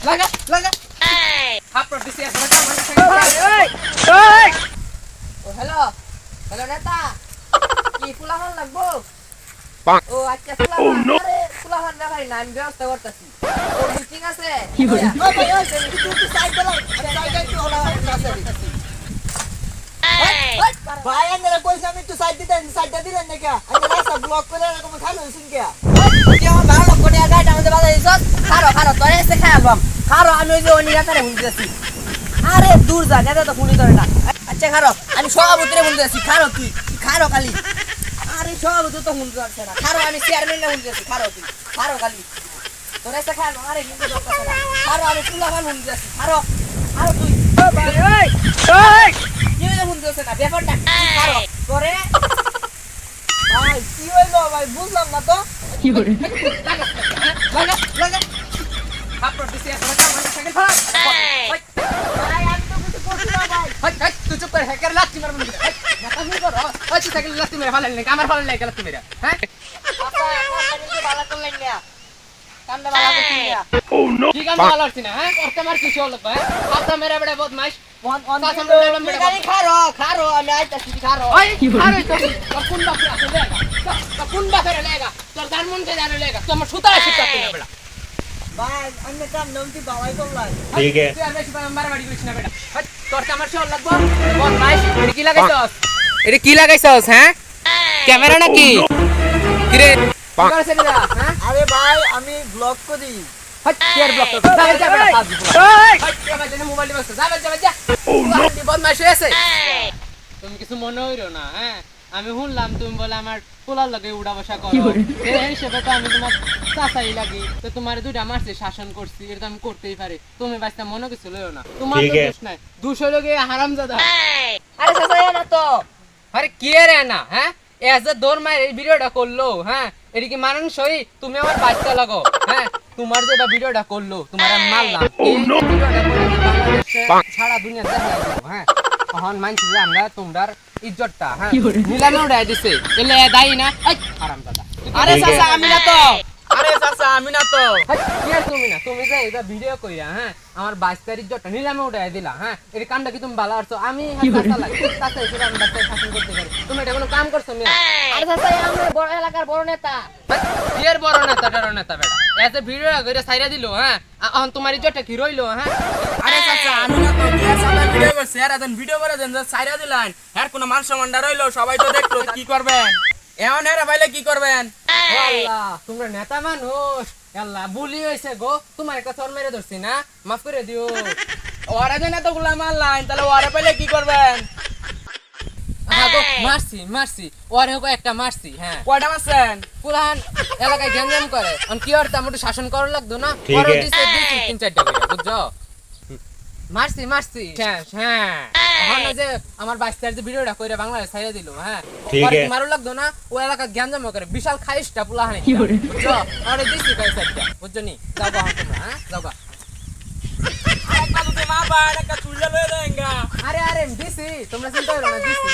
লাগা থাপড় দিছি এখন ও হ্যালো হ্যালো নেতা কি ফুলাহান লাগবো ও আচ্ছা ফুলাহান আরে ফুলাহান না ভাই না আমি ব্যবস্থা করতেছি ও মিটিং আছে কি বলে? ও ভাই ওই একটু সাইড দাও সাইড একটু হলা আছে ভাই আন্দারা কইছ আমি একটু সাইড দিতেন সাইডটা দিলেন না কে আমি রাস্তা ব্লক করে এরকম খালি হইছেন কে কি আমার ভালো লোক কোটি গাড়ি আমাদের বাজারে দিছস খারো তোরে এসে খাইলাম খারো আমি ওই যে ওই নেতারে বুঝতেছি আরে দূর যা নেতা তো ফোনই ধরে না আচ্ছা খারো আমি সভাপতিরে বুঝতেছি খারো তুই খারো খালি আরে সভাপতি তো ফোন ধরছে না খারো আমি চেয়ারম্যানে বুঝতেছি খারো তুই খারো খালি তোরে এসে খাইলাম আরে কিন্তু দরকার না খারো আমি ফুলাহান বুঝতেছি খারো খারো তুই কি হইলো বুঝতেছ না ব্যাপারটা খারো তোরে ভাই কি হইলো ভাই বুঝলাম না তো কি বলে? লাগা থাপড় দিছি এখন সাইকেল ফাড়া ভাই আমি তো কিছু করছি না ভাই তুই চুপ করে হ্যাকার লাত্তি মারবো নাকি নাকি করো ওই সাইকেল লাত্তি মেরে ফালাইল নাকি আমার ফালাইল নাকি লাত্তি মেরে হ্যাঁ আপা আপনি ভালো করলেন না কামটা ভালো করছেন না কি কাম ভালো হচ্ছে না হ্যাঁ করতে মার কিছু হলো হ্যাঁ আপনি মেরে বড় বদমাইশ গাড়ি খারো আমি আইতাছি খারো ওই আরে তো কোন বাপরে আছে লেগা তো কোন বাপরে লেগা তোর দান মন কে জানে লেগা তো আমার সুতা শিখতে না বেটা ভাই আমি কাম নাম কি বাবাই করলাই ঠিক আছে তুই আর বেশি মারামারি করিস না বেটা তোর তো আমার শোল লাগবো বদমাইশ এটা কি লাগাইছস এটা কি লাগাইছস হ্যাঁ ক্যামেরা নাকি কি রে করছ রে হ্যাঁ আরে ভাই আমি ব্লগ করি শেয়ার ব্লক কর যা যা বেটা ফাজ এই আমার জন্য মোবাইল বসে যা ও নো বদমাইশ এসে তুমি কিছু মনে হইরো না হ্যাঁ আমি শুনলাম তুমি বলে আমার পোলার লগে উড়া বসা করো এই হিসেবে তো আমি তোমার চাচাই লাগি তো তোমার দুইটা মারছে শাসন করছি এটা আমি করতেই পারি তুমি বাচ্চা মনে কিছু লইও না তোমার তো দোষ নাই দোষ হইলো গিয়ে হারামজাদা আরে চাচা না তো আরে কি রে না হ্যাঁ এজ এ দৌড় মার এই ভিডিওটা করলো হ্যাঁ এটা কি মানানসই তুমি আমার বাচ্চা লাগো হ্যাঁ তোমার যে ভিডিওটা করলো তোমার আমি মারলাম এই ভিডিওটা করে বাংলাদেশে সারা দুনিয়া দেখাইলো হ্যাঁ তখন মানছি যে আমরা তোমরার ইজ্জতটা হ্যাঁ নিলামে উড়াই দিছে এলে দায়ী না হারামজাদা আরে চাচা আমি না তো আরে চাচা আমি না তো কি আর তুমি না তুমি যে এটা ভিডিও কইরা হ্যাঁ আমার 22 তারিখ জটটা নিলামে উঠাই দিলা হ্যাঁ এই কামটা কি তুমি ভালো করছো আমি চাচা লাগি চাচা হিসেবে আমি বাচ্চা শাসন করতে পারি তুমি এটা কোনো কাম করছো মিয়া আরে চাচা আমরা বড় এলাকার বড় নেতা এর বড় নেতা বেটা এতে ভিডিও কইরা ছাইরা দিলো হ্যাঁ এখন তোমার ইজ্জতটা কি রইলো হ্যাঁ আরে চাচা আমি না তো বিয়ার সামনে ভিডিও করছি আর দেন ভিডিও করে দেন সাইরা দিলেন আর কোন মান সম্মানটা রইলো সবাই তো দেখলো কি করবেন এখন হেরা ভাইলে কি করবেন ও আল্লাহ তোমরা নেতা মানুষ আল্লাহ ভুলি হইছে গো তোমার একটা চর মেরে ধরছি না মাফ করে দিও ওরা যে নেতাগুলা মারলাইন তাহলে ওরা পাইলে কি করবেন হ্যাঁ গো মারছি ওরে হোক একটা মারছি হ্যাঁ কয়টা মারছেন পুরান এলাকায় গ্যাঞ্জাম করে আমি কি করতাম একটু শাসন করার লাগতো না ওরে দিছে 3-4টা করে বুঝছো মারছি হ্যাঁ এখন ওই যে আমার 22 তারিখ ভিডিওটা কইরা বাংলাদেশ ছাইরা দিল হ্যাঁ ওরে মারু লাগতো না ও এলাকা গ্যাঞ্জাম করে বিশাল খাইশটা পুলাহান বুঝছো আরে দিছি কয়টা বুঝছো নি যাও গো তোমরা হ্যাঁ যাও গো আরে কালকে মা বাড়া কা চুল্লা লয়ে দেঙ্গা আরে দিছি তোমরা চিন্তা করো না দিছি